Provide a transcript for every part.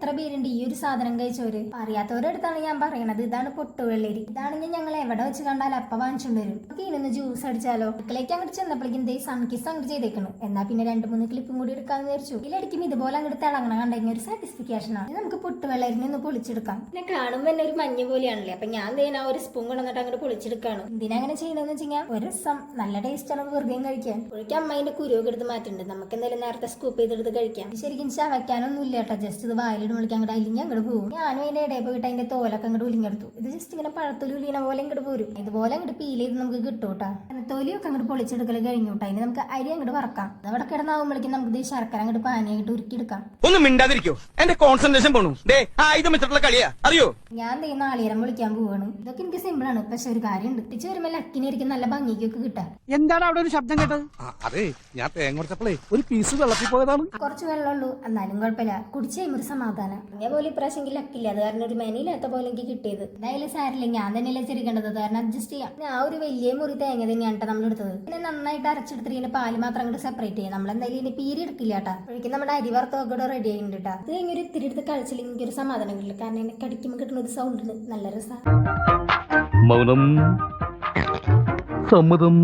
എത്ര പേരുണ്ട് ഈ ഒരു സാധനം കഴിച്ചവര്. അറിയാത്തവരടുത്താണ് ഞാൻ പറയണത്. ഇതാണ് പൊട്ടുവെള്ളരി. ഇതാണെങ്കിൽ ഞങ്ങൾ എവിടെ വെച്ച് കണ്ടാൽ അപ്പ വാങ്ങിച്ചോണ്ട് വരും. ഇതിനൊന്ന് ജ്യൂസ് അടിച്ചാലോ. അടുക്കളേക്ക് അങ്ങോട്ട് ചെന്നപ്പോഴേക്കും ദേ സൺകിസ് അങ്ങോട്ട് ചെയ്തേക്കണു. എന്നാ പിന്നെ 2-3 ക്ലിപ്പും കൂടി എടുക്കാന്ന് വിചാരിച്ചു. ഇതിലടിക്കും ഇതുപോലെ അങ്ങോട്ട് തിളങ്ങണം കണ്ടെങ്കിൽ ഒരു സാറ്റിസ്ഫിക്കേഷൻ ആണ്. നമുക്ക് പൊട്ടുവെള്ളരിനെ ഒന്ന് പൊളിച്ചെടുക്കാം. പിന്നെ കാണുമ്പോൾ തന്നെ ഒരു മഞ്ഞ പോലെയാണല്ലേ. അപ്പൊ ഞാൻ തേനാ ഒരു സ്പൂൺ കൊണ്ടിട്ട് അങ്ങോട്ട് പൊളിച്ചെടുക്കാണ്. എന്തിനാ അങ്ങനെ ചെയ്യണമെന്ന് വെച്ചാൽ ഒരു രസം നല്ല ടേസ്റ്റ് ആണ് വെറുതെ കഴിക്കാൻ. ഒരിക്കൽ അമ്മേന്റെ കുരുവൊക്കെ എടുത്ത് മാറ്റുന്നുണ്ട്. നമുക്ക് എന്തായാലും നേരത്തെ സ്കൂപ്പ് ചെയ്തെടുത്ത് കഴിക്കാം. ശരിക്കും ചവയ്ക്കാനൊന്നും ഇല്ല കേട്ടോ. ജസ്റ്റ് ഇത് വായിലിട്ട് വിളിക്കാൻ അങ്ങോട്ട് അലിഞ്ഞ് അങ്ങോട്ട് പോകും. ഞാനും അതിന്റെ ഇടയിൽ പോയിട്ട് അതിന്റെ തോലൊക്കെ അങ്ങോട്ട് ഉലിഞ്ഞെടുത്തു. ഇത് ജസ്റ്റ് ഇങ്ങനെ പഴത്തൊലി ഉലിയണ പോലെ ഇങ്ങോട്ട് പോരും. ഇതുപോലെ അങ്ങോട്ട് പീൽ ചെയ്ത് നമുക്ക് കിട്ടും കേട്ടോ. തൊലിയൊക്കെ അങ്ങോട്ട് പൊളിച്ചെടുക്കൽ കഴിഞ്ഞു കേട്ടോ. അതിന് നമുക്ക് അരി അങ്ങോട്ട് വറക്കാം. അവിടെ കിടന്നാവുമ്പോഴേക്കും നമുക്ക് ഇത് ശർക്കര അങ്ങോട്ട് പാനിയായിട്ട് ഉരുക്കിയെടുക്കാം. ഒന്നും മിണ്ടാതിരിക്കോ, എന്റെ കോൺസെൻട്രേഷൻ പോണു. കളിയാ അറിയോ? ഞാൻ ദേ നാളികേരം വിളിക്കാൻ പോവാണ്. ഇതൊക്കെ എനിക്ക് സിമ്പിൾ ആണ്. പക്ഷെ ഒരു കാര്യമുണ്ട്. തിരിച്ചു വരുമ്പോൾ ലക്കിനായിരിക്കും നല്ല ഭംഗിക്കൊക്കെ കിട്ടാം. എന്താണ് അവിടെ ഒരു ശബ്ദം കേട്ടത്? അതെ, ഞാൻ തേങ്ങ കൊടുത്തപ്പോഴേ ഒരു പീസ് വെള്ളത്തിൽ പോയതാണ്. കുറച്ച് വെള്ളമുള്ളൂ, എന്നാലും കുഴപ്പമില്ല. കുടിച്ചു കഴിയുമ്പോൾ ഒരു സമാധാനം. അങ്ങനെ പോലെ ഇപ്രാവശ്യം ലക്കില്ല. അത് കാരണം ഒരു മെനയില്ലാത്ത പോലെ എനിക്ക് കിട്ടിയത്. എന്തായാലും സാരില്ല, ഞാൻ തന്നെയല്ലേ ചെറിക്കേണ്ടത്. കാരണം അഡ്ജസ്റ്റ് ചെയ്യാം. ഞാൻ ഒരു വലിയ മുറി തേങ്ങ തന്നെയാണ് നമ്മൾ എടുത്തത്. പിന്നെ നന്നായിട്ട് അരച്ചെടുത്തിട്ട് ഇതിന്റെ പാല് മാത്രം അങ്ങോട്ട് സെപ്പറേറ്റ് ചെയ്യാം. നമ്മൾ എന്തായാലും ഇതിന്റെ പീരി എടുക്കില്ല കേട്ടാ. അപ്പോഴേക്കും നമ്മുടെ അരി വറുത്തൊക്കെ റെഡി ആയിട്ടുണ്ട് കേട്ടോ. ഇത് കഴിഞ്ഞൊരു ഇത്തിരി എടുത്ത് കഴിച്ചില്ലെങ്കിൽ എനിക്കൊരു സമാധാനം കിട്ടില്ല. കാരണം എന്നെ കടിക്കുമ്പോൾ കിട്ടുന്ന ഒരു സൗണ്ട് ഉണ്ട്, നല്ല രസമാണ്. മൗനം സമ്മതം.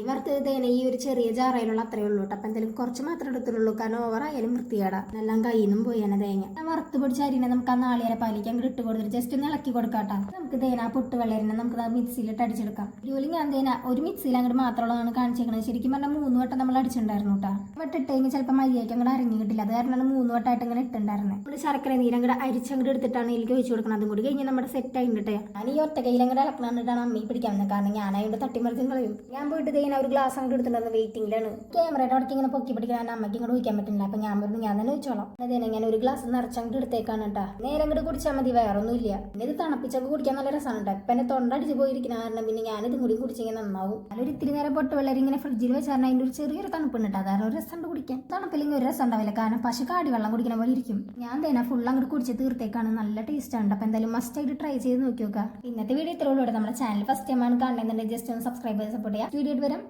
വറുത്തതേനെ ഈ ഒരു ചെറിയ ജാറയിലുള്ള അത്രയേ ഉള്ളൂ കേട്ടോ. അപ്പൊ എന്തായാലും കുറച്ച് മാത്രമേ എടുത്തുള്ളൂ. കാരണം ഓവറായാലും വൃത്തിയാടാ. എല്ലാം കയ്യിൽ നിന്നും പോയാണ് തേങ്ങ. വറുത്ത് പൊടിച്ച അരിനെ നമുക്ക് ആ നാളികേര പാലിക്ക് അങ്ങോട്ട് ഇട്ട് കൊടുത്തിട്ട് ജസ്റ്റ് ഒന്ന് ഇളക്കി കൊടുക്കാട്ടോ. നമുക്ക് തേന പൊട്ട് വെള്ളരിനെ നമുക്ക് മിക്സിയിലിട്ട് അടിച്ചെടുക്കാം. ജോലി ഞാൻ തേന ഒരു മിക്സിയിൽ അങ്ങോട്ട് മാത്രമുള്ളതാണ് കാണിച്ചേക്കണത്. ശരിക്കും പറഞ്ഞാൽ 3 വട്ടം നമ്മൾ അടിച്ചിട്ടുണ്ടായിരുന്നു കേട്ടോ. വട്ടം ഇട്ട് കഴിഞ്ഞാൽ ചിലപ്പോൾ മര്യാദയ്ക്ക് അങ്ങോട്ട് അരങ്ങി കിട്ടില്ല. അത് കാരണമാണ് 3 വട്ടമായിട്ട് ഇങ്ങനെ ഇട്ടുണ്ടായിരുന്നത്. നമ്മൾ ശർക്കര നീര് അങ്ങോട്ട് അരിച്ചങ്ങോട്ട് എടുത്തിട്ടാണ് ഇതിലേക്ക് ഒഴിച്ചു കൊടുക്കണം. അതും കൂടി കഴിഞ്ഞാൽ നമ്മുടെ സെറ്റ് ആയിട്ടേ. ഞാൻ ഈ ഒറ്റ കയ്യിൽ അങ്ങോട്ട് ഇളക്കണാന്നിട്ടാണ് അമ്മയെ പിടിക്കാവുന്നത്. കാരണം ഞാനായിട്ട് തട്ടിമറിച്ചും കളയും. ഞാൻ പോയിട്ട് തേന ഒരു ഗ്ലാസ് അങ്ങോട്ട് എടുത്തിട്ടുണ്ടായിരുന്നു. വെയിറ്റിംഗിലാണ്. ക്യാമറയുടെ അവിടേക്ക് ഇങ്ങനെ പൊക്കി പിടിക്കാൻ അമ്മയ്ക്ക് ഇങ്ങോട്ട് ഒഴിക്കാൻ പറ്റില്ല. അപ്പൊ ഞാൻ പറഞ്ഞു ഞാൻ തന്നെ വെച്ചോളാം. അതേനെ ഞാൻ ഒരു ഗ്ലാസ് നിറച്ചങ്ങോട്ട് എടുത്തേക്കാണ് കേട്ടാ. നേരെ അങ്ങോട്ട് കുടിച്ചാൽ മതി, വേറെ ഒന്നും ഇല്ല. പിന്നെ ഇത് തണുപ്പിച്ചൊക്കെ കുടിക്കാൻ നല്ല രസമാണ് കേട്ടോ. ഇപ്പൊ എന്നെ തൊണ്ടടിച്ച് പോയിരിക്കുന്ന കാരണം പിന്നെ ഞാനിതും കൂടി കുടിച്ചെങ്കിൽ നന്നാവും. അതൊരു ഇത്തിരി നേരം പൊട്ട് വെള്ളരി ഇങ്ങനെ ഫ്രിഡ്ജിൽ വെച്ചാൽ അതിന്റെ ഒരു ചെറിയൊരു തണുപ്പുണ്ട് കേട്ടോ. അതായത് ഒരു രസം കുടിക്കാൻ. തണുപ്പില്ലെങ്കിൽ ഒരു രസം ഉണ്ടാവില്ല. കാരണം പശു കാടി വെള്ളം കുടിക്കുന്ന പോലെ ഇരിക്കും. ഞാൻ തേന ഫുൾ അങ്ങോട്ട് കുടിച്ച് തീർത്തേക്കാണ്. നല്ല ടേസ്റ്റ് ആണ്. അപ്പൊ എന്തായാലും മസ്റ്റ് ആയിട്ട് ട്രൈ ചെയ്ത് നോക്കി നോക്കാം. ഇന്നത്തെ വീഡിയോ ഇത്രയുള്ളൂ. നമ്മുടെ ചാനൽ ഫസ്റ്റ് ടൈം ആണ് കാണുന്നുണ്ടെങ്കിൽ ജസ്റ്റ് ഒന്ന് സബ്സ്ക്രൈബ് ചെയ്ത് സപ്പോർട്ട് ചെയ്യാം. വീഡിയോ വരാം.